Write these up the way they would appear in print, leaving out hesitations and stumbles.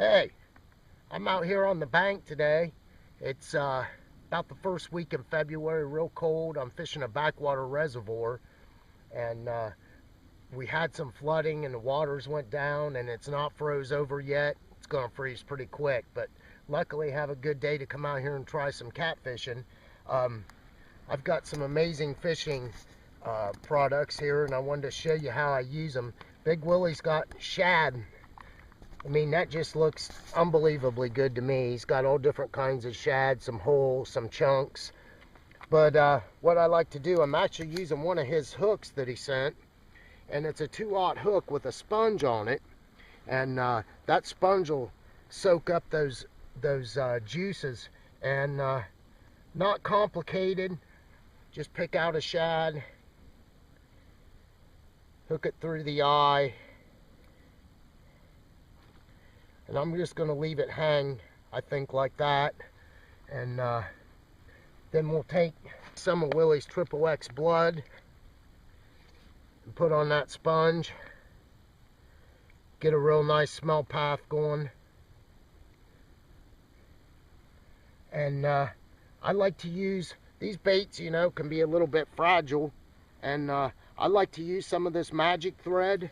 Hey, I'm out here on the bank today. It's about the first week in February, real cold. I'm fishing a backwater reservoir, and we had some flooding and the waters went down, and it's not froze over yet. It's gonna freeze pretty quick, but luckily have a good day to come out here and try some catfishing. I've got some amazing fishing products here, and I wanted to show you how I use them. Big Willie's got shad. I mean, that just looks unbelievably good to me. He's got all different kinds of shad, some whole, some chunks. But what I like to do, I'm actually using one of his hooks that he sent, and it's a 2/0 hook with a sponge on it, and that sponge will soak up those juices. And not complicated. Just pick out a shad, hook it through the eye, and I'm just going to leave it hang, I think, like that. And then we'll take some of Willie's XXX blood and put on that sponge. Get a real nice smell path going. And I like to use these baits, you know, can be a little bit fragile. And I like to use some of this magic thread.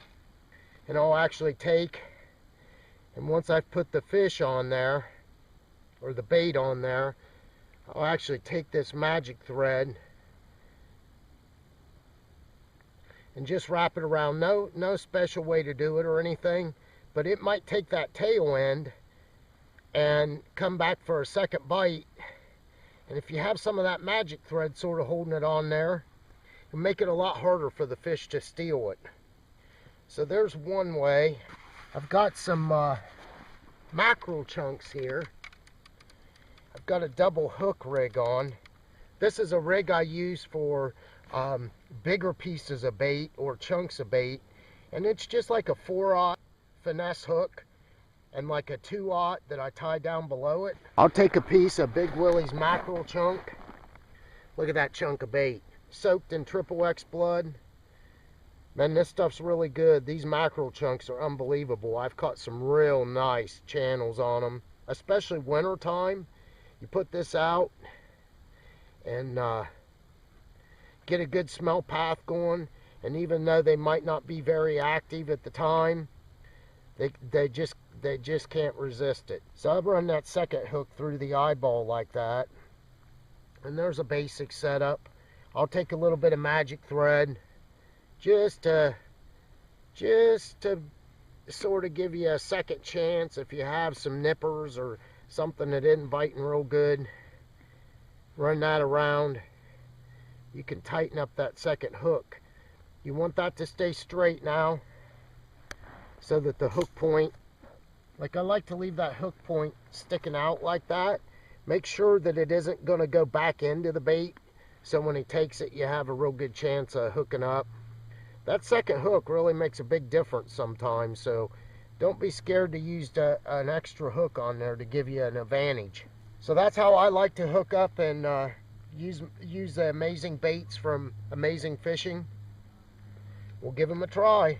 And I'll actually take, and once I've put the fish on there, or the bait on there, I'll actually take this magic thread and just wrap it around. No special way to do it or anything, but it might take that tail end and come back for a second bite. And if you have some of that magic thread sort of holding it on there, it'll make it a lot harder for the fish to steal it. So there's one way. I've got some mackerel chunks here. I've got a double hook rig on. This is a rig I use for bigger pieces of bait or chunks of bait, and it's just like a 4/0 finesse hook and like a 2/0 that I tie down below it. I'll take a piece of Big Willie's mackerel chunk. Look at that chunk of bait, soaked in XXX blood. Man, this stuff's really good. These mackerel chunks are unbelievable. I've caught some real nice channels on them, especially winter time. You put this out and get a good smell path going, and even though they might not be very active at the time, they just can't resist it. So I've run that second hook through the eyeball like that, and there's a basic setup. I'll take a little bit of magic thread just to sort of give you a second chance if you have some nippers or something that isn't biting real good. Run that around. You can tighten up that second hook. You want that to stay straight now, so that the hook point, like I like to leave that hook point sticking out like that. Make sure that it isn't going to go back into the bait, so when he takes it you have a real good chance of hooking up. That second hook really makes a big difference sometimes, so don't be scared to use an extra hook on there to give you an advantage. So that's how I like to hook up and use the amazing baits from Amaysing Fishing. We'll give them a try.